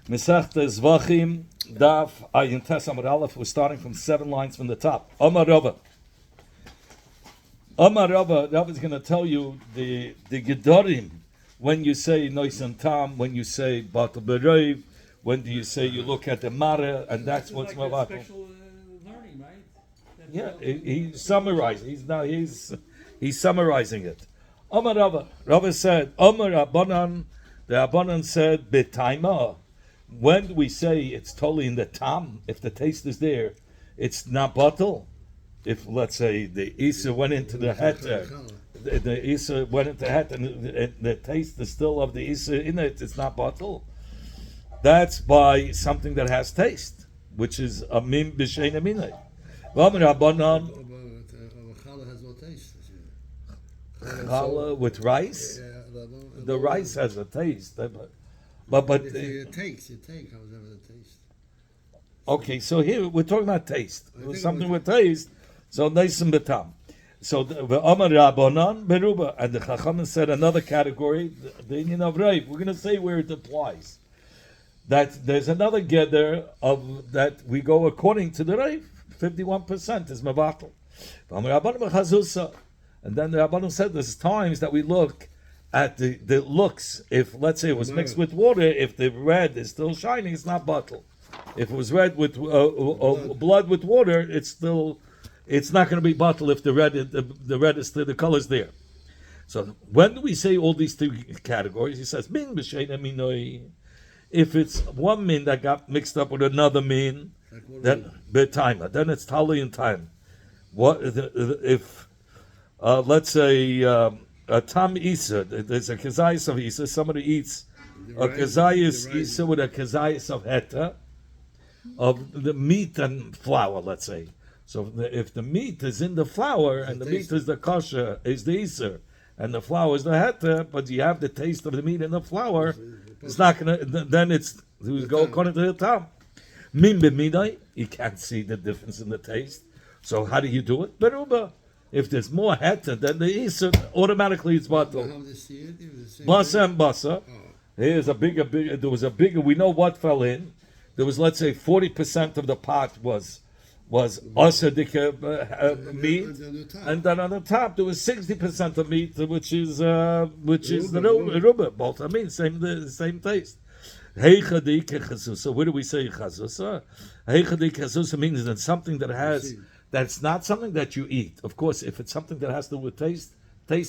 Mesechta Zevachim, Daf Ayin Tes Amud Aleph. We're starting from 7 lines from the top. Amar Rava. Rava is going to tell you the Gedorim. When you say Noisan Tam, when you say Batal Bereiv, when do you say you look at the Mara, and that's what's Mavatal. Special learning, right? Yeah, he's summarizing. He's summarizing it. Amar Rava. Rava said, Amar Abanan. The Abanan said, Betaima. When do we say it's totally in the tam, if the taste is there, it's not bottle. If, let's say, the Isa went into the heter, the Isa went into the heter, and the taste is still of the Isa in it, it's not bottle. That's by something that has taste, which is a mim b'shein aminay. Rabbanan, Challah has no taste. challah with rice. The rice has a taste, but you take, however the taste. Okay, so here we're talking about taste. Something with taste. So neisim betam. So the Amar Rabbanan beruba, and the Chachamim said another category, the Indian of Reiv. We're going to say where it applies. That there's another gather of that we go according to the Reiv. 51% is Mavatal. And then the Rabbanan said there's times that we look at the looks. If, let's say, it was mixed with water, if the red is still shining, it's not bottle. If it was red with blood with water, it's not going to be bottle if the red is still, the color's there. So when do we say all these three categories? He says, min b'shein aminoi. If it's one min that got mixed up with another min, then b'taima, then it's tali in time. What if let's say a tam isa, there's a kazayis of isa, somebody eats a kazayis isa with a kazayis of heta, of the meat and flour, let's say. So if the meat is in the flour, and the meat is the kosher, is the isa, and the flour is the heta, but you have the taste of the meat in the flour, it's not going to, then we go according to the tam. Min b'midai, you can't see the difference in the taste. So how do you do it? Beruba. If there's more heta than the isa, automatically it's batal. Basa and basa. Here's a bigger. There was a bigger. We know what fell in. There was, let's say, 40% of the pot was asadika meat, and then on the top there was 60% of meat, which is the ruba. Both I mean same taste. So where do we say chazusa? Chazusa means that something that has. That's not something that you eat. Of course, if it's something that has to do with taste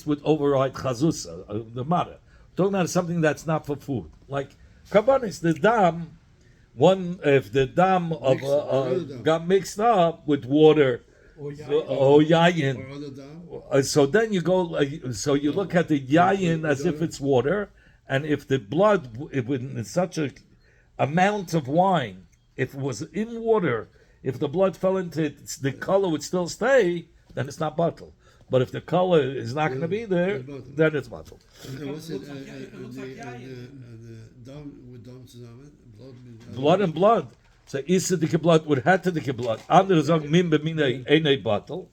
would override chazusa, the matter. Talking about something that's not for food, like karbanis, the dam. If the dam of got mixed up with water or yayin, so then you go. So you look at the yayin as if it's water, and if the blood, in such a amount of wine, if it was in water. If the blood fell into it, the color would still stay, then it's not bottle. But if the color is not going to be there, then it's bottle. Blood and blood. So isa dike blood would have to dike blood. Andere sagen min b'minei einei bottle.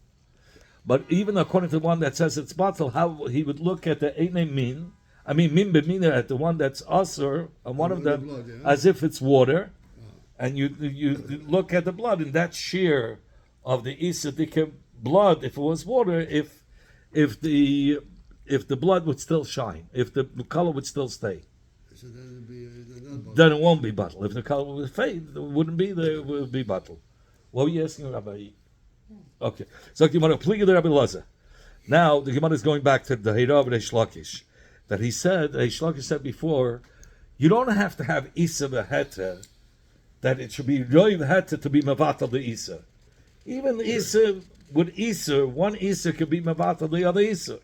But even according to the one that says it's bottle, how he would look at the einei min. I mean min b'minei at the one that's usher, and one of them as if it's water. And you look at the blood, and that shear of the Isadika blood, if it was water, if the blood would still shine, if the color would still stay, so then it won't be bottle. If the color would fade, it wouldn't be there, it would be bottle. What were you asking, Rabbi? Okay. So the Gemara, Pliga the Rabbi Laza. Now the Gemara is going back to the Heirav of Reish Lakish, that he said, Reish Lakish said before, you don't have to have Isa v'heta, that it should be roiv heta to be mavatal the isa. Even isa with isa, one isa could be mavatal the other isa.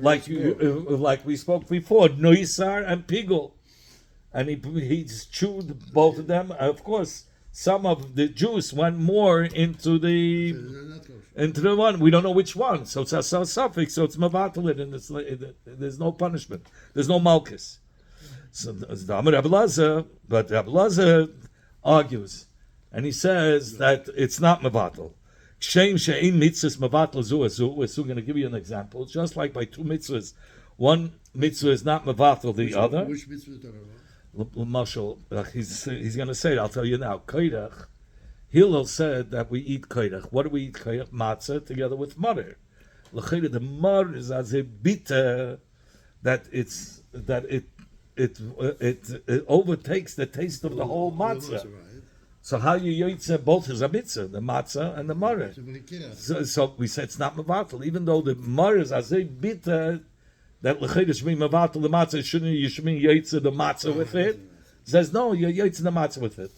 Like we spoke before, noisar and pigul, and he's chewed both of them. Of course, some of the juice went more into the one. We don't know which one, so it's a suffix. So it's mavatal it, and there's no punishment. There's no malchus. So it's the Amar Rabbi Laza, but Rabbi Laza argues, and he says that it's not mevatel. Shem she'im mitzvahs mevatel zu azu. We're soon going to give you an example. Just like by two mitzvahs, one mitzvah is not mevatel the other. Which mitzvah is talking Marshall, he's going to say it. I'll tell you now. Koirach. Hillel said that we eat koirach. What do we eat koirach? Matzah together with mother. L'chayda, the mother is as a bitter that it overtakes the taste of the whole matzah. So how you yotze both is a mitzvah, the matzah and the mother. So we said it's not mevatel, even though the mother is as a bitter that l'chayda should be mevatel the matzah. Shouldn't you should be yotze the matzah with it? He says no, you're yotze the matzah with it.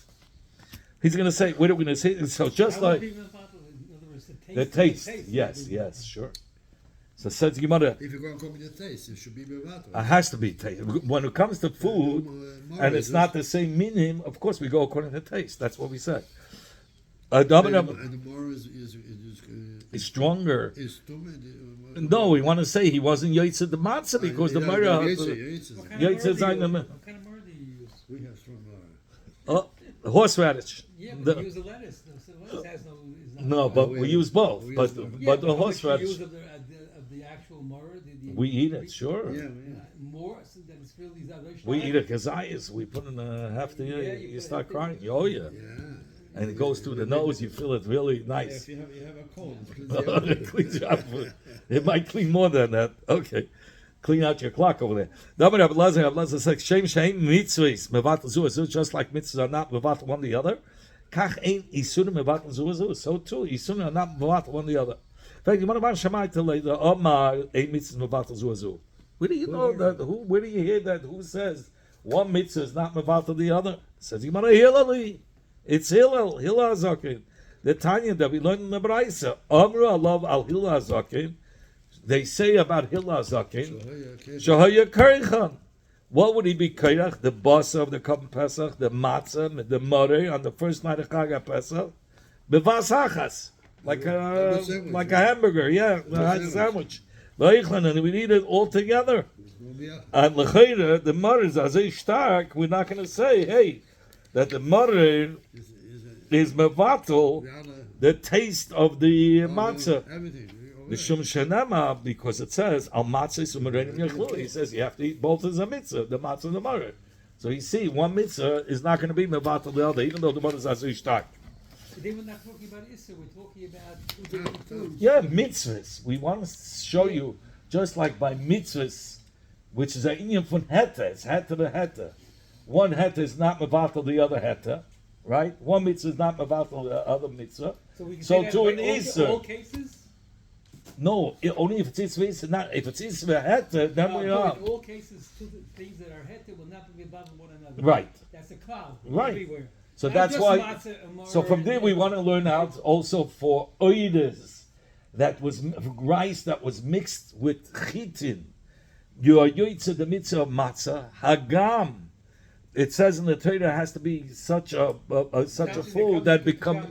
He's going to say, what are we going to say? So just How would like be mevatel? In other words, the taste, yes, sure. So says Gemara, If you're going to come with the taste, it should be mevatel. it has to be taste. When it comes to food, and it's not the same meaning, of course we go according to taste. That's what we said. And the more It's stronger. is No, we want to say he wasn't Yitzhak the matzah because the Mara. What kind of Yaitz is murder on the- What kind of murder do you use? We have strong mara. Horseradish. Yeah, but The- you use the lettuce. The lettuce has no. Is not No, but we use both. We But use both. Yeah, the how much you horseradish, use of the actual murder. we eat it. Sure, Yeah. More so that it's really we eat it kazayas. We put in half the Yeah, you you start put it- crying. Oh yeah, Yeah. and it goes through the nose. You feel it really nice. If you have a cold, It cleans you up. It might clean more than that. Okay. Clean out your clock over there. Rabbi Lazar says, Shem mitzvahs, mevatel zu azu, just like mitzvahs are not mevatel one the other. Kach ein isurim mevatel zu azu. So too, isurim are not mevatel one the other. In fact, you want to shammai to the Omar ein mitzvahs mevatel zu azu. Where do you know that? Where do you hear that? Who says one mitzvah is not mevatel the other? It says you want to Hillel. It's Hillel Hazakin. The Tanya that we learned in the Braisa. Amru alav al Hillel Hazakin. They say about Hillel Hazakin. Shahaya Karichan. What would he be Kairach? The boss of the Korban Pesach, the matzah, the murray on the first night of Chag Pesach, bevas hachas, like a hamburger, a sandwich. And we eat it all together. And l'chayra, the murray is as stark. We're not going to say, hey, that the murray is mevatel, the taste of the matzah. Everything. The Shum Shanema, because it says Al Matzah Sumarenim Yachlu. He says you have to eat both as a mitzvah, the matzah and the murray. So you see, one mitzvah is not going to be mevatel the other, even though the one is azuy stark. Today we're not talking about Issa, we're talking about two different foods. Yeah, mitzvahs. We want to show you, just like by mitzvahs, which is an Indian from heta, it's heta to heta. One heta is not mevatel the other heta, right? One mitzvah is not mevatel the other mitzvah. So we can So say that to by an Issa. all cases? No, only if it's Isra, not if it's Isra heta, then we are. In all cases, two things that are heta will not be involved with one another. Right. That's a cloud Right. everywhere. So Not that's just why. matzah and So from there we want to learn out also for oides that was rice that was mixed with chitin. You are yoitze the mitzvah of matzah hagam. It says in the Torah it has to be such a food that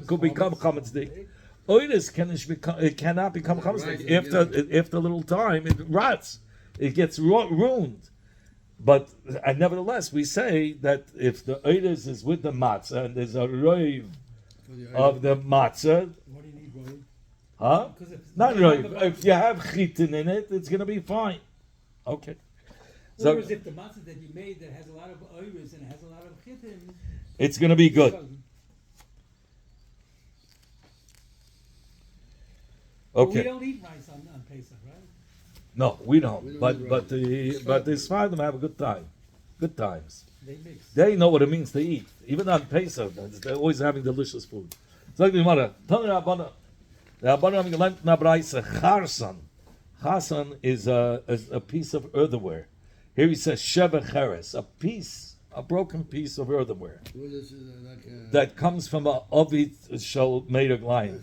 could become chametz. Oides cannot become chametz. After a little time it rots. It gets ruined. But nevertheless, we say that if the oides is with the matzah and there's a roiv of the matzah, What do you need, Roy? huh? Because if it's Not not roiv. about- If you have chitin in it, it's going to be fine. Okay. So Whereas if the matzah that you made that has a lot of oiris and has a lot of chitin, it's going to be good. But we Okay. don't eat rice on Pesach, right? No, we don't. We don't But eat but rice. the Sfardim have a good time. Good times. They mix. They know what it means to eat. Even on Pesach, they're always having delicious food. So the Gemara, tell me Rabbana. The Rabbana having learned na Braisa charsan. Charsan is a piece of earthenware. Here he says sheva cheres, a broken piece of earthenware that comes from a ovid shel meiraglayim.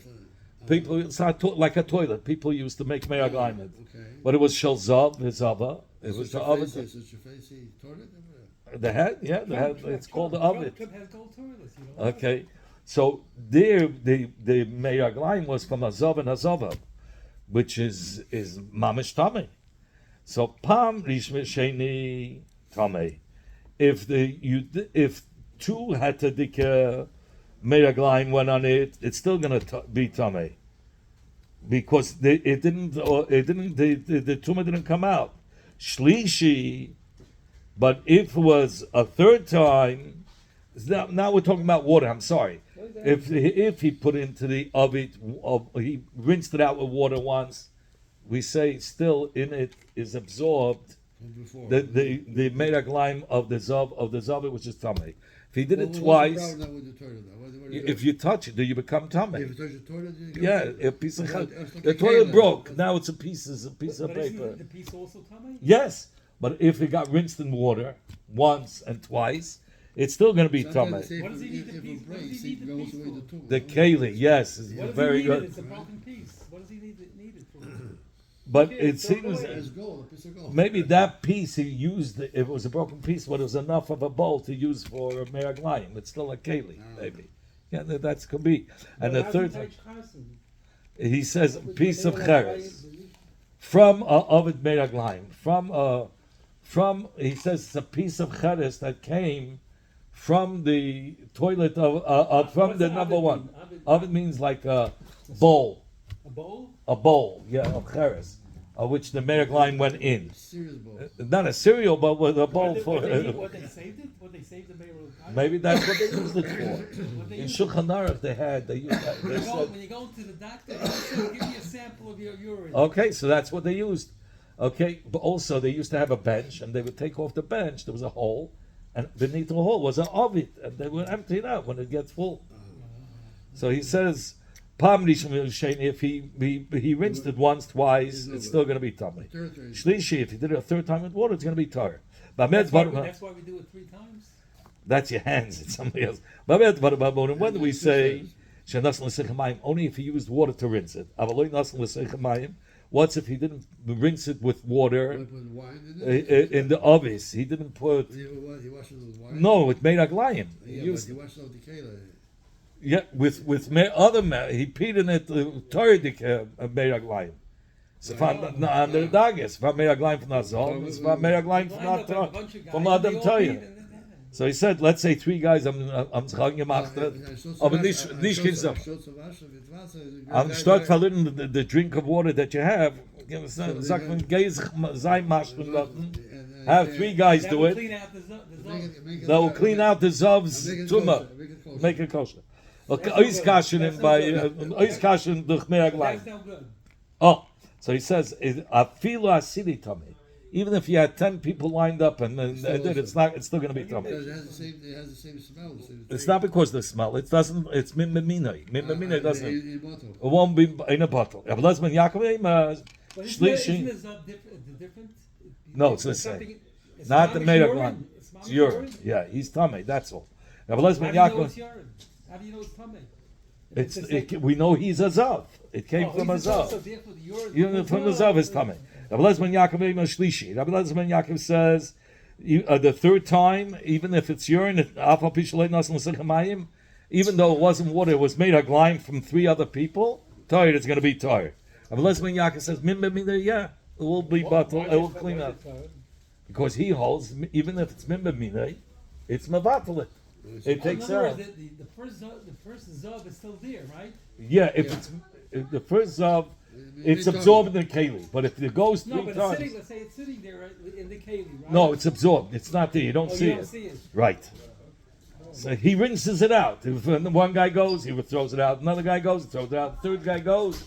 People, it's not like a toilet. People used to make meiraglayim, Okay. but it was shel zav, hizava. It was the ovid. Such a fancy toilet? The head, yeah, the head. It's called the ovid. Trump has gold toilets, you know. Okay, so there the meiraglayim was from a zav and a zava, which is mamish tamei. So pam rishmi sheni tamei. If two had to dika meiraglayim went on it, it's still gonna be tamei because the tumor didn't come out. Shlishi But if it was a third time, now we're talking about water. I'm sorry. If he put into the oven, he rinsed it out with water once, we say still in it is absorbed From before. the meraglaim of the zav which is tummy. If he did it What's the twice, problem now with the toilet now? What do if you touch it, do you become tummy? If you touch the toilet, you get Yeah, a piece of Well, it's like the a toilet kela. broke. Now it's a piece of But isn't paper. the piece also tummy? Yes, but if it got rinsed in water once and twice, it's still going to be Sometimes tummy. they say What does he need the if piece- it what does breaks, he need it the goes piece away for? the tumor. The keli, yes, is What does very he need it? good. It's a broken piece. What does he need it for? But Yeah, it throw it seems away. It's gold, a piece of gold. maybe that piece he used, if it was a broken piece, but it was enough of a bowl to use for a meraglayim. It's still a keli, maybe. Yeah, that could be. And the third, he says a piece of cheres from ovid meraglayim. From he says it's a piece of cheres that came from the toilet from What's the ovid number mean? one. Ovid- Ovid means like a bowl. A bowl? A bowl, yeah, of cheres, of which the meraglayim went in. Serious bowl. Not a cereal, but with a bowl for. What they saved it? What they saved the Meirul? Maybe that's what they used it for. What they In used- Shulchan Aruch they used that. They said, When you go to the doctor, he says, give me a sample of your urine. okay, so that's what they used. Okay, but also they used to have a bench, and they would take off the bench. There was a hole, and beneath the hole was an ovid, and they would empty it out when it gets full. So he says, Pam rishon v'sheni, if he rinsed it once, twice, it's still going to be tummy. Third time. Shlishi, if he did it a third time with water, it's going to be tar. That's why we do it 3 times. That's your hands. It's somebody else. When do we say only if he used water to rinse it? What's if he didn't rinse it with water You put wine in it? in the ovis? He didn't put He washed it with wine? no. It made aglayim. Yeah, but he washed it with the kela. Yeah, with he peed in it. Torah made aglayim. So from under the dagas, from made aglayim from Nazal, it's from made aglayim from Lined up not a bunch of guys, from and Adam they all Torah. eat, and then- So he said, let's say 3 guys. I'm sagen gemacht. Aber nicht gesagt. Am Start verlieren the drink of water that you have. Sag man, geh sein Maschen lassen. Have 3 guys That do will it. clean out the zov. That will clean out the Zov's tumor. Make it kosher. Okay, Oiskashen by Oiskashen durch That's Meraglayim. no good. Oh, so he says, Afilu asili tummy. Even if you had 10 people lined up and then it's still going to be tummy. Because it has the same smell. It's not because of the smell. It doesn't. It's mimminoi. Mimminoi doesn't. It In a bottle. won't be in a bottle. Aber lass man Yaakov But isn't the Shlishi. zov different? No, it's the something- same. it's Not the mamish made of urine. one. It's It's mamish urine. Yeah, he's tummy. That's all. Aber lass How man do you know Yaakov. it's urine? How do you know it's tummy? If the same- We know he's a zav. It came Oh, from a he's zav, so zav. therefore the urine- Even from the zav is tummy. Rabbi Lezman Yaakov Shlishi. Rabbi Lezman Yaakov says the third time, even if it's urine, even though it wasn't water, it was made a glime from 3 other people. Tired, it's going to be tired. Rabbi Lezman Yaakov says, yeah, it will be bottled, it will clean up. Because he holds, even if it's mimba minay, it's mavatal it. It takes in other out. words, the first zov is still there, right? Yeah, if the first zav, it's absorbed in the keli. But if it goes 3 No, but it's times, sitting. Let's say it's sitting there right, in the keli, right? no, it's absorbed. It's not there. You don't Oh, see you don't it. see it. Right. So he rinses it out. If one guy goes, he throws it out. Another guy goes, he throws it out. The third guy goes.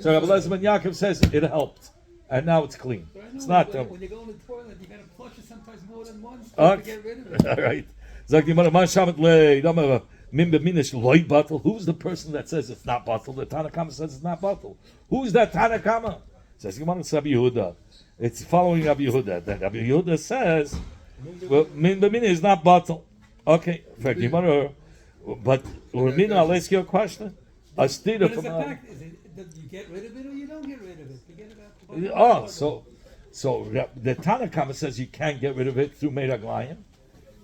So Rabbi Lezman Yaakov says it helped, and now it's clean. But I know It's not. when you go in the toilet, you got to flush it sometimes more than once Okay. to get rid of it. All right. Sagt die Mama, man schamet le, da mal min beminish loy bottle. Who's the person that says it's not bottle? The Tanakama says it's not bottle. Who's that Tanakama? Says Gemara, it's Rabbi Yehuda. It's following Rabbi Yehuda. That Rabbi Yehuda says, well, min beminish is not bottle. Okay, for Gemara, but Urmina, I'll ask you a question. A stira But it's from a fact. Is it that you get rid of it or you don't get rid of it? Forget about the oh, so the Tanakama says you can't get rid of it through Meiraglayim.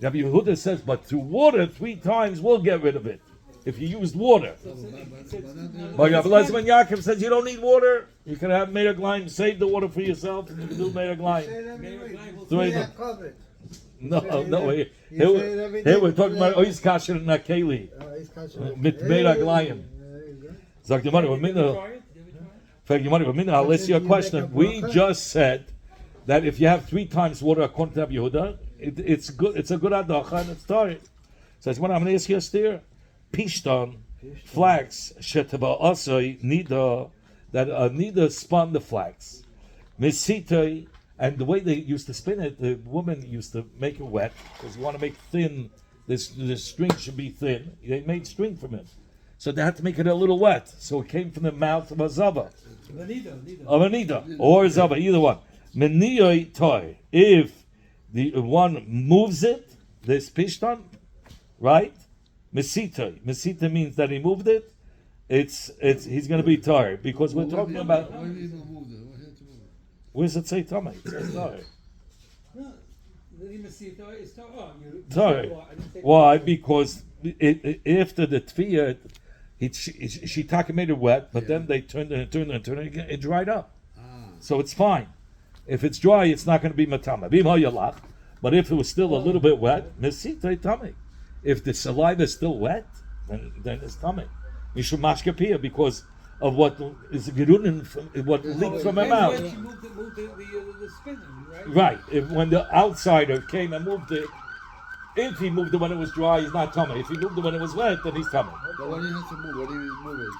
Rabbi Yehuda says, but through water 3 times we'll get rid of it. If you used water. But Rabbi Lezman Yaakov says you don't need water. You can have Meiraglayim, save the water for yourself, and you can do Meiraglayim. Throw it- No, here we're talking about Ois Kasher and Akeli. Mit Meiraglayim. Sagt die Mara, I'll ask you a question. We just said that if you have 3 times water according to Rabbi Yehuda, it's good. It's a good adacha and it's tired. So what I'm going to ask you a steer. Pishton, flax, shetaba asoi, nida, that nida spun the flax. Mesitoi, and the way they used to spin it, the woman used to make it wet, because you want to make thin, this string should be thin. They made string from it. So they had to make it a little wet. So it came from the mouth of a zava. Of a nida, or a zava, either one. Meniyoi toy. If the one moves it, this pishton, right? Mesita means that he moved it. It's he's going to be tired because we're talking about. Why did he move it? Why did he move it? Where does it say tummy? It says tired. No, the Masita is Tired. Why? Because after the tfiyah, she made it wet, but then they turned it again. It dried up, so it's fine. If it's dry, it's not going to be matama. But if it was still a little bit wet, mesita tummy. If the saliva is still wet, then it's tummy. Mishum mashkapia, because of what is gerunin, what leaked from her mouth. When she moved the spinning, right? Right. When the outsider came and moved it, if he moved it when it was dry, he's not tummy. If he moved it when it was wet, then he's tummy. But what do you have to move? What do you move it?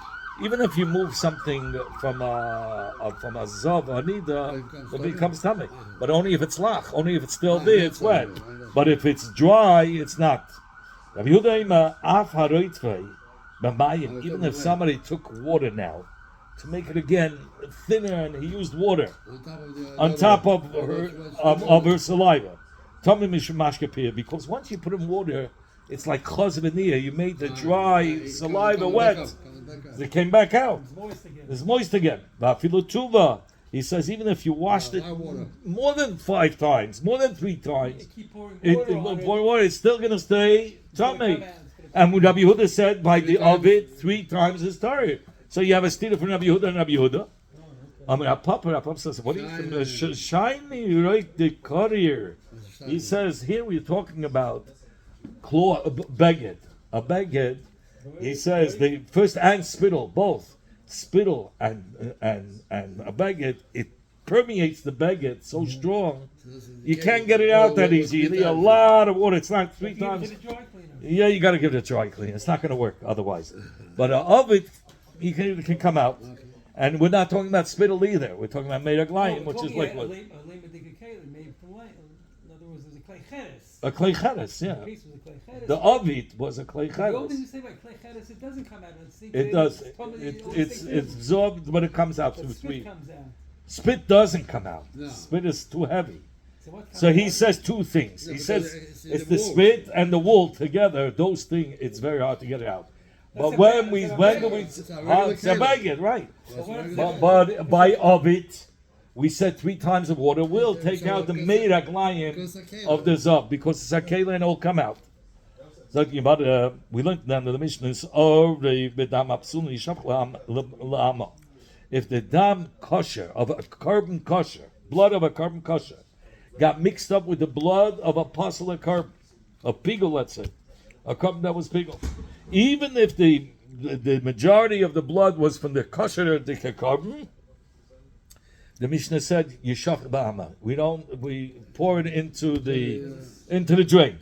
Even if you move something from a zav or nida, it becomes tummy. But only if it's lach, only if it's still there, it's wet. But if it's dry, it's not. Even if somebody took water now to make it again thinner, and he used water on top of her saliva, because once you put in water, it's like chazvaniya. You made the dry saliva wet. It came back out. It's moist again. He says even if you washed it more than 5 times, more than 3 times, it's still going to stay tummy. And Rabbi Yehuda said by the Ovid 3 times is tired. So you have a stira from Rabbi Yehuda and Rabbi Yehuda. I mean, Papa says, what do you think? Shiny, right? The courier. He says here we're talking about beged. A beged. He says the first and spittle, both spittle and a beged, it permeates the beged so strong you can't get it out that easy. You need a lot of water. It's not 3 times. Yeah, you got to give it a dry clean. It's not going to work otherwise. But of it, it can come out. And we're not talking about spittle either. We're talking about made lion, which is liquid. In other words, there's a clay cheres. A clay cheres, yeah. The ovid was a clay The cheres. older you say about clay cheres, it doesn't come out. It does. It's absorbed, but it comes out through spit 3. comes out. Spit doesn't come out. No. Spit is too heavy. So He says 2 things. He says it's the spit and the wool together. Those things, it's very hard to get it out. But when do we? It's a baguette, right? But by of it, we said 3 times of water will take out the meirag lion of the zav because it's a kela and it will come out. We learned down to the Mishnah if the dam kosher of a carbon kosher, blood of a carbon kosher, got mixed up with the blood of a apostle of carbon, a pigel, let's say, a carbon that was pigel. Even if the majority of the blood was from the kosher the carbon, the Mishnah said yishach ba'ama. We pour it into the drain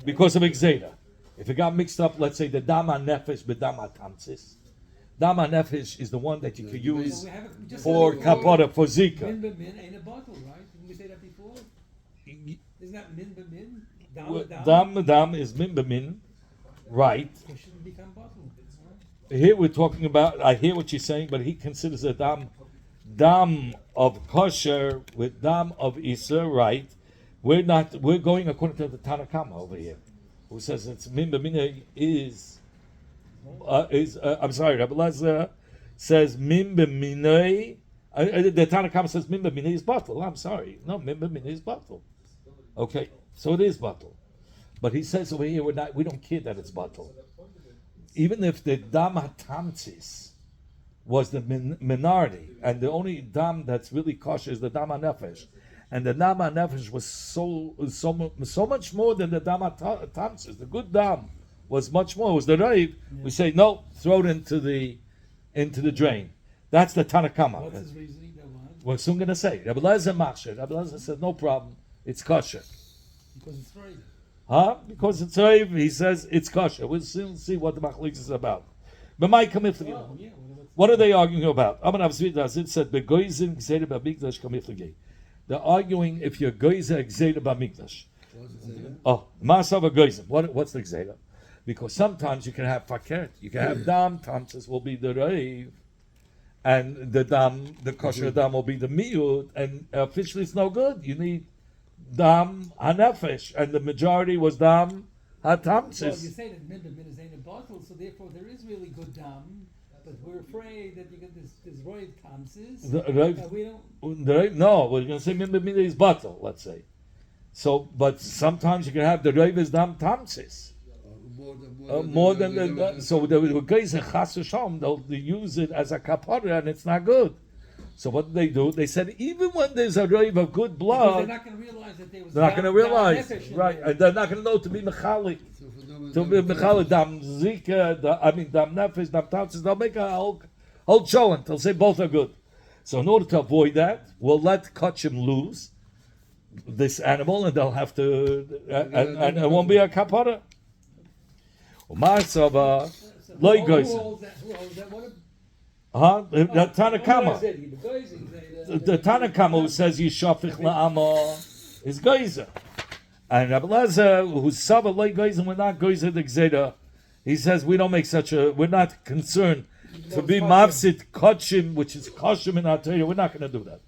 because of exeda. If it got mixed up, let's say the dama nefesh bedama tamsis. Dama nefesh is the one that you could use for kapara, for zika. Min b'min ain't a bottle, right? Didn't we say that before? Isn't that min b'min? Dam is min b'min, right? It shouldn't become bottle. Here we're talking about, I hear what you're saying, but he considers a dam of kosher with dam of Isa, right? We're going according to the Tanakama over here, who says it's min b'min I'm sorry, Rabbi Lezer says min b'minei. The Tanakama says min b'minei is bottle. I'm sorry, no, min b'minei is bottle. Okay, so it is bottle, but he says over here we don't care that it's bottle. Even if the dam hatamtzis was the minority, and the only dam that's really kosher is the dam nefesh, and the dam nefesh was so much more than the dam hatamtzis. The good dam was much more. It was the rave. Yeah. We say no, throw it into the drain. That's the Tanakama. What's his reasoning? We're soon going to say. Rabbi Lezer machsher. Rabbi Lezer said no problem. It's kosher. Because it's right. Huh? Because it's Reiv, he says it's kosher. We'll soon see what the Machlokes is about. But my commitment. Oh, yeah. What are they arguing about? It said begoizim gzeira b'mikdash kamiflagei. They're arguing if you're goizer gzeira b'mikdash. What's it say? Oh, masav goizim. What's the gzeira? Because sometimes you can have fakert. You can have dam. Tamtzis will be the reiv, and the dam, the kosher dam will be the miut, and officially it's no good. You need dam hanefesh, and the majority was dam Well, you hatamtzis. say that min is in a bottle, so therefore there is really good dam, but we're afraid that you get this roid tamsis. The reiv- We don't. No, we're going to say min is bottle. Let's say. So, but sometimes you can have the reiv is dam tamtzis. More than the so the guys in Chas V'Shalom they'll use it as a kapara and it's not good. So what do? They said even when there's a reiv of good Because blood, they're not going to realize that there was. they're not going to realize, nefesh in right? there. And they're not going to know to be mechalik, to be mechalik dam zika, dam nefesh, dam tamtzis. They'll make a whole cholent. They'll say both are good. So in order to avoid that, we'll let Kachim lose this animal, and they'll have to, and it won't be a kapara. U'ma'asava loy Who goyzen. holds that? Who holds that? What a- Huh? The What I Tanakama. said, the guys in there, The Tanakama who says Yishafich la'amo is Geyser. And Rabbi Lezer, who's Sava loy goyzen, we're not Geyser the Gzeda. He says we're not concerned to be mavsid kachim, which is kashim in our Torah. We're not going to do that.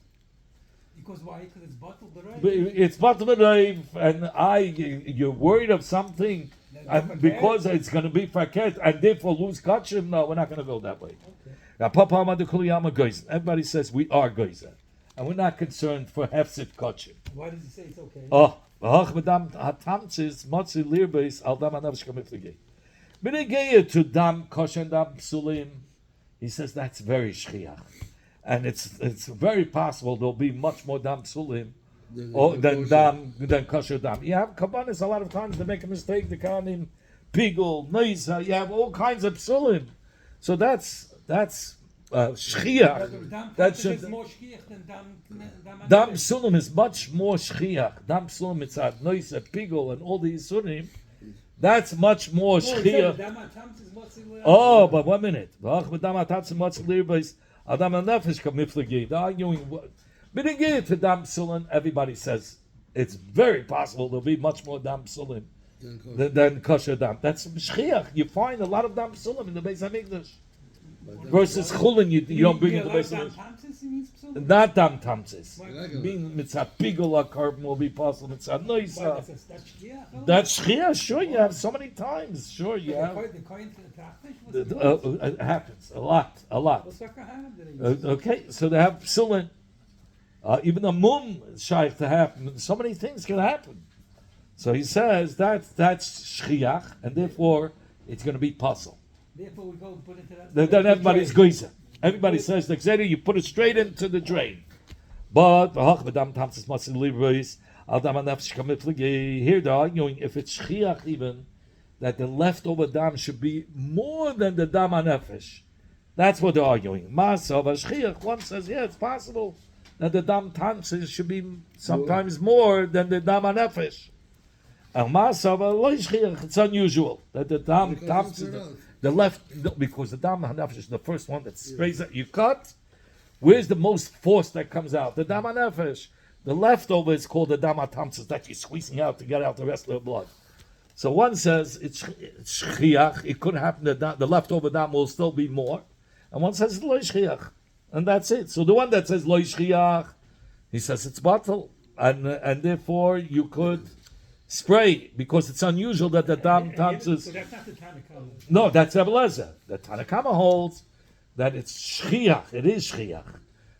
Because why? Because it's bottled the But right. it's Batal Reiv, and you're worried of something, and because it's going to be faket, and therefore lose kachim. No, we're not going to go that way. Now, Papa Amadu Kuliyama Geyser. Everybody says we are Geyser, and we're not concerned for hefset kachim. Why does he say it's okay? Oh, v'hach b'dam hatamtzis motzi lirbeis al dam anav shkamifligei. B'negeya to dam kosher and dam psulim, he says that's very shchiach, and it's very possible there'll be much more dam psulim than kosher dam. You have kabbanis a lot of times they make a mistake. They call him pigul, noisa. You have all kinds of psulim, so that's shchiach. Dam That tamsis should. is more shkiach than dam. Dam Sulam is much more shchiach. Dam Sulam, it's a noise, a pigul, and all these surim. That's much more shchiach. Dam tamsis is what's in Oh, but 1 minute. Adam and Nefesh kamiflagi. They're arguing. But again, to Dam Sulam, everybody says it's very possible there'll be much more Dam Sulam than kosher Dam. That's shchiach. You find a lot of Dam Sulam in the Beis Hamikdash. Versus chulin, you don't bring in the Beis Dam Hamikdash. tamsis means psulim. Not Dam Tamsis. Why? Being mitzvah pigula carbon will be possible. Mitzvah noisa. That's shkiach. That's shchia. Sure, you have so many times. Sure, you have. The coin to the trachtish. It happens a lot. What's that happen? Okay, so they have psulin. Even a mum is shy to happen. So many things can happen. So he says that's shchiach, and therefore it's going to be puzzle. Therefore, we go and put it to that. Then everybody's goyzer. Everybody says the gzeda, you put it straight into the drain. But here they're arguing if it's shchiach even that the leftover dam should be more than the dam hanefesh. That's what they're arguing. Masav shchiach. One says, yeah, it's possible that the dam tamsis should be sometimes more than the dam hanefesh. And masav lo shchiach. It's unusual that the dam tamsis. The left, because the dam hanefesh is the first one that sprays that you cut. Where's the most force that comes out? The dam hanefesh. The leftover is called the dam hatamtzis that you're squeezing out to get out the rest of the blood. So one says it's shchiach. It could happen that the leftover dam will still be more, and one says lo shchiach, and that's it. So the one that says lo shchiach, he says it's bottle, and therefore you could spray because it's unusual that the dam tamtzis. So that's not the Tanakama. No, that's Rebbe Lezer. The Tanakama holds that it's shchiach. It is shchiach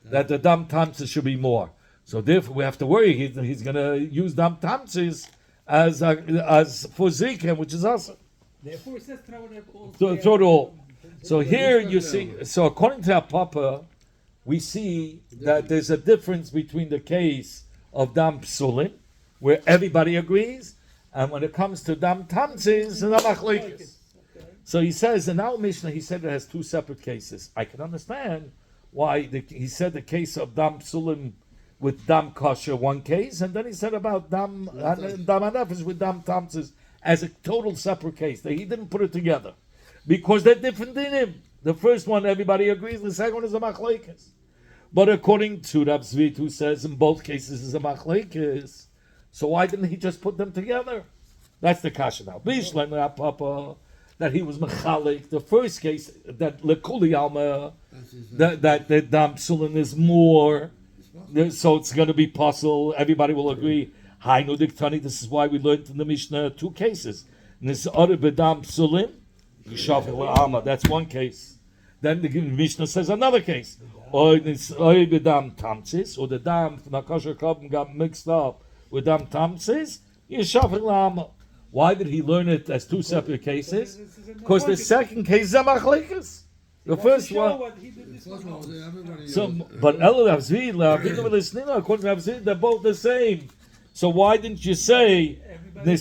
that the dam tamtzis should be more. So therefore, we have to worry. He's going to use dam tamtzis as for zikim, which is awesome. Therefore, it says throw it all. Throw it all. So here you see. So according to our Papa, we see that there's a difference between the case of dam psulin, where everybody agrees, and when it comes to dam tamtzis, and machlokes. So he says in our Mishnah, he said it has two separate cases. I can understand why he said the case of dam psulim with dam kosher one case, and then he said about dam hanefesh with dam tamtzis as a total separate case. That he didn't put it together because they're different in him. The first one everybody agrees. The second one is a machlekes. But according to Rab Zvit, who says in both cases is a machlekes, so why didn't he just put them together? That's the kasha now. Bishlan Papa that he was mechalik. The first case that lekuli alma that the dam psulin is more, so it's going to be possible. Everybody will agree. Hainu diktani. This is why we learned in the Mishnah 2 cases. Nis ore bedam psulin, yishafel alma. That's one case. Then the Mishnah says another case. Or nis ore bedam tamtzis, or the dam from the kosher korban got mixed up with dam tamtzis, yishafel alma. Why did he learn it as 2 separate cases? Because the second case is a machlekes. The first one. So, but according to Rav Zvi, they're both the same. So why didn't you say the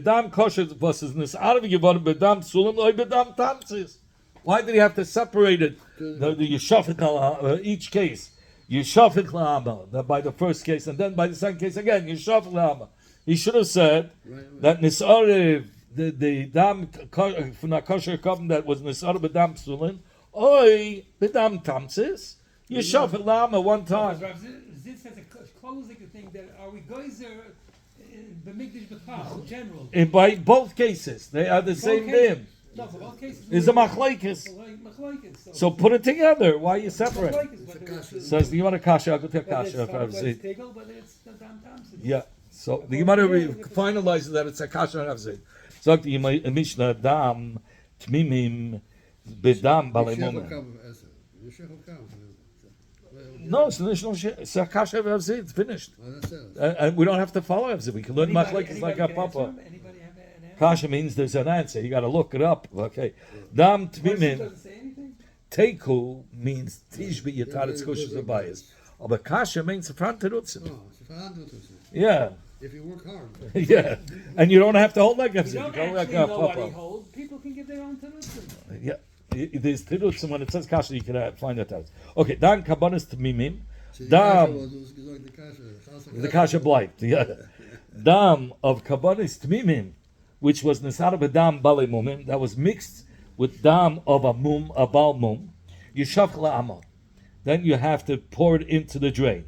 dam kosher versus nis'arav givarim bedam sulam loy bedam tamtzis? Why did he have to separate it? The yeshafik each case, yeshafik la'ama by the first case, and then by the second case again yeshafik la'ama. He should have said that nis'arav the dam from the kosher korban that was nis'arav bedam sulam oy bedam tamtzis yeshafik la'ama one time. This has a closing thing that are we geyser b'mikdash b'chal in general? And by both cases, they are the same name. No, for both cases. It's a machlekes. So put it together. Why are you separate? Says the Gemara kasha. I'll go take kasha. Yeah. So the Gemara finalizes that it's a kasha. So the Mishnah dam tmimim bedam balimum. No, it's a kasha of Avzid. It's finished. And we don't have to follow Avzid. We can learn machlekes like our papa. Kasha means there's an answer. You got to look it up. Okay. Dam tmimim. Teiku means tishbi yataretz kosher zabayis. But kasha means front terutzim. Yeah. If you work hard. Yeah. And you don't have to hold like Avzid. You don't actually know what he holds. People can give their own terutzim. Yeah. There's tirutzim when it says kasha. You can find that out. Okay. Dan kabanis tmimim. Dam. The kasha blight. Yeah. Dam of kabanis tmimim, which was nisara b'dam bali mumim, that was mixed with dam of a bal mum, yishaf la'ama. Then you have to pour it into the drain.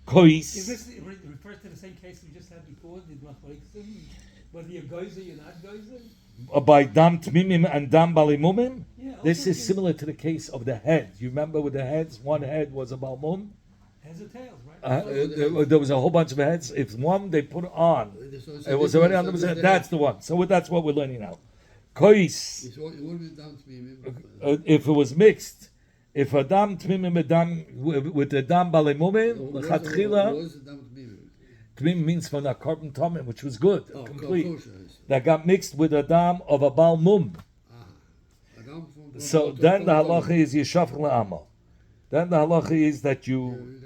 Kois. Is this refers to the same case we just had before? Did machlekes? Whether you're geyser, you're not geyser? By dam tmimim and dam bali mumim? Yeah, This is similar to the case of the head. You remember with the heads, one head was a bal mum? Heads or tails, right? There was a whole bunch of heads. If one they put on, it was already on the head. That's the one. So that's what we're learning now. Kois. If it was mixed, if a dam tmimim with the dam balimumim, lechatchila, tmimim means from the korban tamim, which was good, complete. That got mixed with a dam of a bal mum. So then the halacha is yishaf la'ama. Then the halacha is that you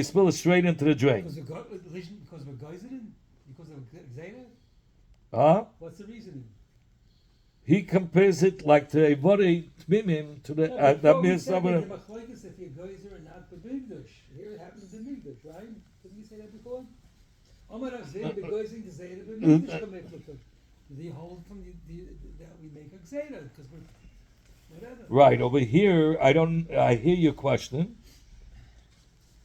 spill it straight into the drain. Because we're geysering? Because of gzeira? Huh? What's the reasoning? He compares it like to a very tmimim to the that means somewhere. If you're geyser and not the migdash, here it happens in migdash, right? Didn't you say that before? Omar Avzei, the geysering the zayda b'migdash kameklukum. The hold from that we make a gzeira because we're whatever. Right over here, I hear your question.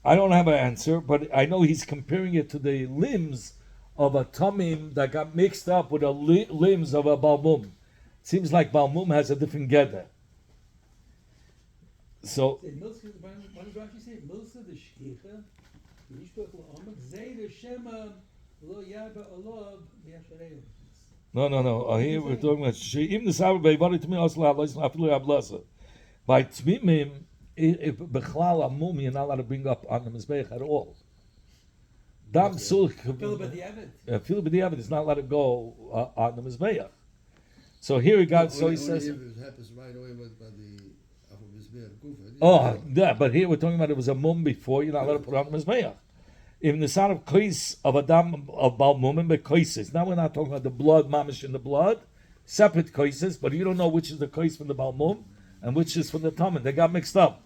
I don't have an answer, but I know he's comparing it to the limbs of a tamim that got mixed up with the limbs of a balmum. Seems like balmum has a different gather. So. What does Rashi say? Milsa the shkicha, yishbach la'amak zayda shema lo yaba olav v'yashareim. No. Here we're talking about she'im nesav be'ivadi tmim osla ha'loisla afilu ha'blasa. By tmimim, if bechlal amum, you're not allowed to bring up on the mizbeach at all. Dam sulch. Fil b'diavad is not allowed to go on the mizbeach. So here he got. So he says. If it happens right away by the oh, yeah, but here we're talking about it was a mum before. You're not allowed to put it on the mizbeach. Even the sound of kois of a dam of bal mumim but koises. Now we're not talking about the blood, mamish in the blood, separate koises. But you don't know which is the kois from the bal mum and which is from the tamen. They got mixed up.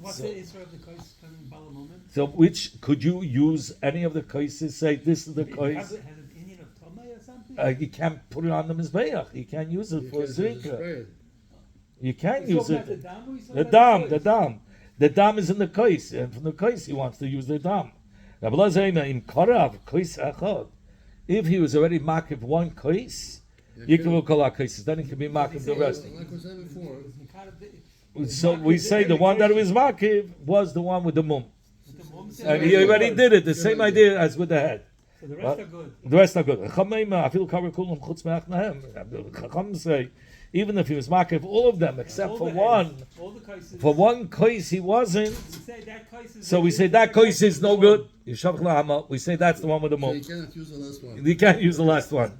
what's the Israel of the Kais from Bala moment? So which could you use any of the kaises? Say this is the Has kais. it an Indian of Tomei or something? You can't put it on the mizbeach. You can't use it You for can't just zrika. spray it. You can't He's use talking it. about the dam, or he's The talking dam, about the dam. The dam is in the kais, and from the kais he wants to use the dam. Rabbi Elazar in Karav kais echad. If he was already makiv one kais, you can call out kaises. Then he can be makiv the rest. Like we said before, So we say the one that was makiv was the one with the mum, The mom said- and he already did it. The same idea as with the head. So the rest What? are good. The rest are good. Chacham say, even if he was makiv all of them except All for the one, heads, all the Kaises. for one kais he wasn't. We say that Kais is So we say that kais is no good. Yishavach la'ama. We say that's the one with the so you mum. cannot use the last one. You can't use the last one.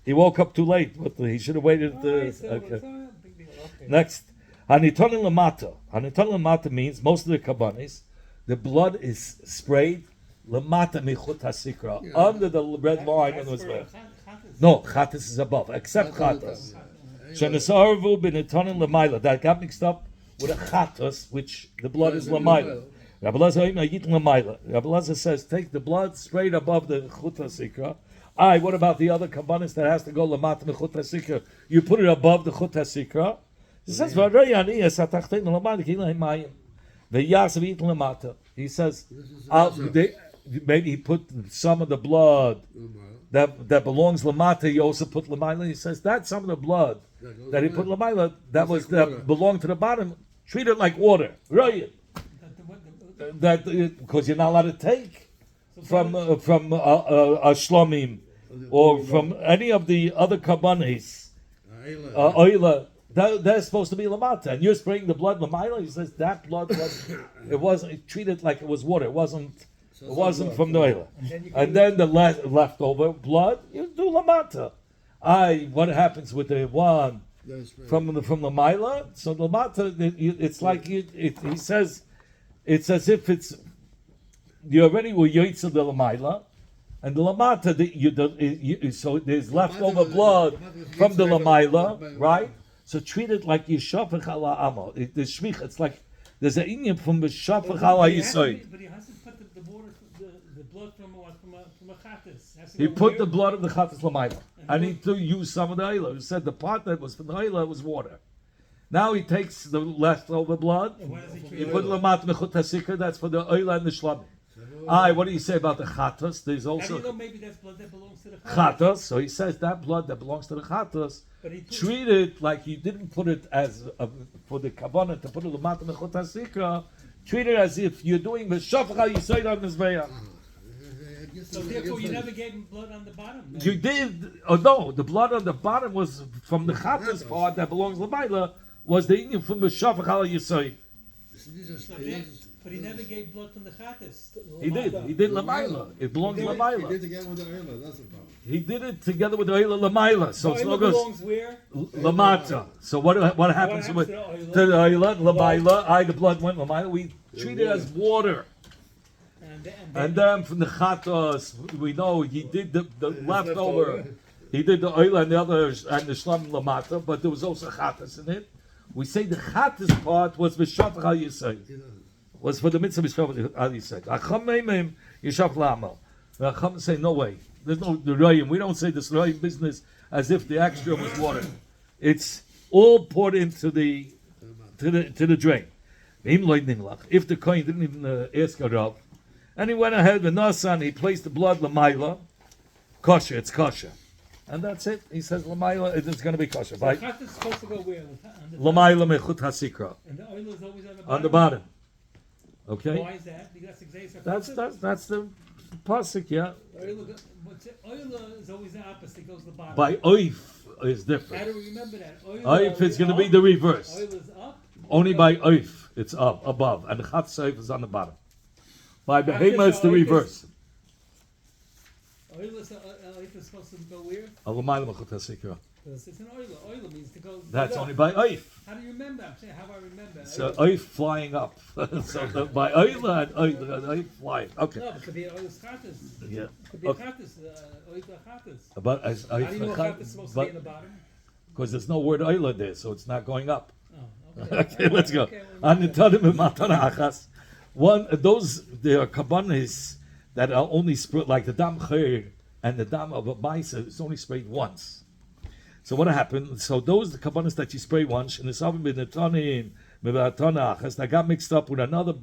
He woke up too late, but he should have waited. Alright, so Okay. it's all big deal. Okay. Next, hanitonin lamata. Hanitonin lamata means most of the kabbanis, the blood is sprayed lamata michut hasikra, Yeah. under the red line on the That's for mizbeach. Chatas. No, chatas is above, except chatas. Shenesarvu benitonin lamaila. That got mixed up with a chatas, which the blood is lamaila. Rabbi Elazar yit lamaila. Rabbi Elazar says, take the blood sprayed above the chut hasikra. What about the other kabbanis that has to go lamata michut hasikra? You put it above the chut hasikra. He says, "V'arayani esatachtein lamaila kilaim mayim." V'yasav yit lamata. He says, maybe he put some of the blood that belongs lamata. He also put lamaila. He says that's some of the blood that he put lamaila. That was that belonged to the bottom. Treat it like water. Right? That because you're not allowed to take from a shlomim or from any of the other kabbanis, oila. They're supposed to be lamata, and you're spraying the blood lamaila. He says that blood wasn't treated like it was water. It wasn't from the oila. And then the leftover blood, you do lamata. What happens with the one from the lamaila? So the lamata, it's like he says, it's as if you already were yoitza the lamaila, and the lamata, so there's leftover blood from the lamaila, right? So treat it like yishafach ala amo. The shvich, it's like there's an inyan from the shafach ala yisoid. But he has to put the water, the blood from a chatas. He put the blood of the chatas lamaila, and he used some of the oila. He said the part that was from the oila was water. Now he takes the leftover blood. He put lamat mechut hasikra. That's for the oila and the shlamim. What do you say about the chatas? There's How do you also know maybe that's blood that belongs to the chatas. So he says that blood that belongs to the chatas. But he Treat it like you didn't put it as for the kavanah to put it lamata mechut hasikra. Treat it as if you're doing the shafach yisoid on mizbeach. So therefore, you never gave him blood on the bottom. Then. You did. Oh no, the blood on the bottom was from the chatas part that belongs to Lamaila, was the Indian from the shafach ala yisoid. But he never gave blood from the chatas. He did. He did Lamaila. It belongs to He Lamaila. did together with the oil, that's the problem. He did it together with the Oila Lamaila. So it's no Oil good. belongs where? Lamata. So what happens with happens to to the the Oila Lamaila? The blood went Lamaila. We treat it as water. And then from the chatos, we know he did the leftover. He did the oil and the others and the shlam lamata, but there was also chatas in it. We say the chatas part was b'shafach al yisay, was for the mitzvah b'shafach al yisay. Acham meimim yishaf lama. Acham say no way. There's no the rayim. We don't say this rayim business as if the extra was water. It's all poured into the drain. If the kohen didn't even ask a rav, and he went ahead with Nasan, he placed the blood Lamaila, kosher, it's kosher. And that's it. He says Lamaila, it's going to be kosher. So Right? chatas is supposed to go where? Lamaila mechut hasikra. And the oil is always on the bottom. On the bottom. Okay? Why is that? Because that's That's the pasuk, yeah. Oil is always the opposite. It goes to the bottom. By oif is How different. do we remember that? Oif is going to be the reverse. Oil is up. Only by oif, it's up, above. And the chat seif is on the bottom. By behema, it's the reverse. Oil is supposed to go where? Lamaila mechut hasikra. Because it's an oil. Oil means to go. That's up. only by oif. How do you remember? I'm saying how I remember. So oif flying up. So by oila and oif flying. Okay. No, it could be oil chatas. Yeah. It could be Okay. chatas. Oil chatas. But as How do you know chatas is supposed to be in the bottom? because there's no word oila there, so it's not going up. Oh, Okay, let's go. On the Tadim and Matana Achas. There are kabbanis that are only sprayed, like the dam chayr and the dam of a maisa is only sprayed once. So what happened? So those the kabbanis that you spray once, and the savim bin the tanim mevatana achas that got mixed up with another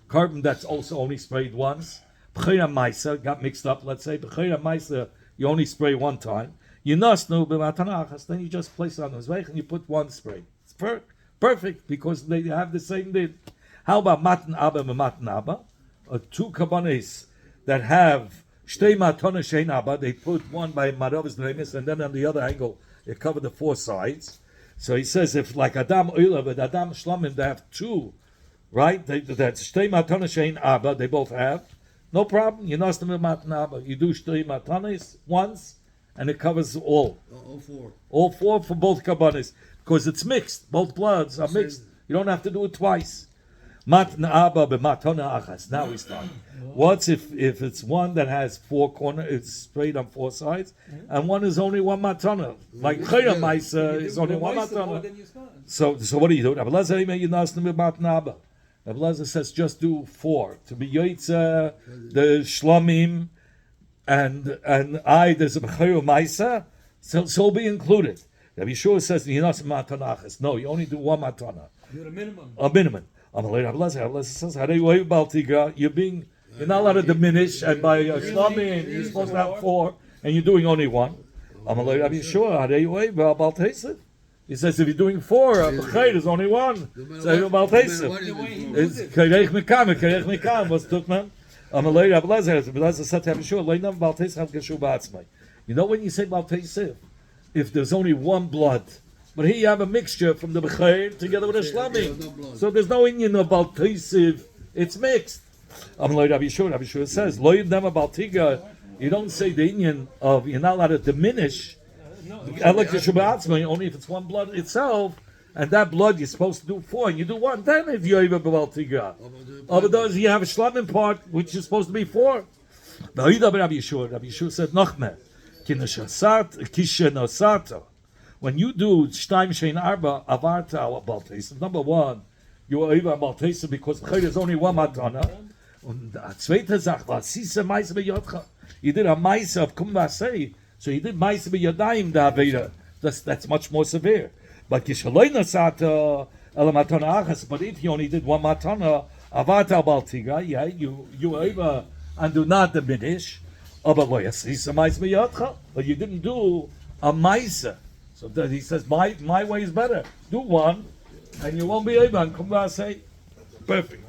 carbon that's also only sprayed once. B'chayra maisa got mixed up. Let's say b'chayra maisa you only spray one time. You nasnu mevatana achas, then you just place it on the zveich and you put one spray. It's perfect because they have the same din. How about matan abba and matan abba? Two kabbanis that have shtei matana shein abba, they put one by maravis lemis, and then on the other angle they cover the four sides. So he says if like Adam Oila but Adam Shlamim they have two, right? That's shtei matana shein abba. They both have no problem. You nastim matan abba. You do shtei matanis once, and it covers all. All four for both kabbanis because it's mixed. Both bloods are mixed. You don't have to do it twice. Matna abba b'matana achas. Now we start. What's if it's one that has four corners, it's sprayed on four sides, and one is only one matana? Like chayra maisa is only one matana. So what do you do? Rabbi Lezer says just do four to be yoitza the shlamim and there's a chayra maisa, so be included. Rabbi Yeshua says matana achas. No, you only do one matana. You're a minimum. A minimum. Rabbi says, you're not allowed to diminish, and by Shlamim you're supposed to have four, and you're doing only one. He says if you're doing four, B'chayr is only one. So Rabbi it's Kerech Mikam. What's Tukman? Rabbi Lezer said to Rabbi Yeshua, you know when you say Baal Teisif, if there's only one blood, but here you have a mixture from the B'chayr together with the Shlamim. So there's no Indian of Baal Teisiv. It's mixed. Rabbi Yeshua says, Lo Yidnam Baal Tiga. You don't say the Indian of, you're not allowed to diminish. Only if it's one blood itself, and that blood you're supposed to do four, and you do one, then if you're even Baal Tiga. Otherwise, you have a Shlamim part, which is supposed to be four. Rabbi Yeshua said, Nochme, Kishenosata. When you do Shtaim Shein Arba Avarta al Baltesa, number one, you are over Baltesa because there's only one matana. And zweite Sache, Sisa Meise B'Yodcha. You did a Meise of Kumbasei, so you did Meise B'Yadayim da Aveda. That's much more severe. But Kishaloi Nasata El Matana Achas. But if you only did one matana Avarta al Baltiga, yeah, you over and do not diminish. But you didn't do a Meise. So that he says, my way is better. Do one, and you won't be able to come back and say, perfect.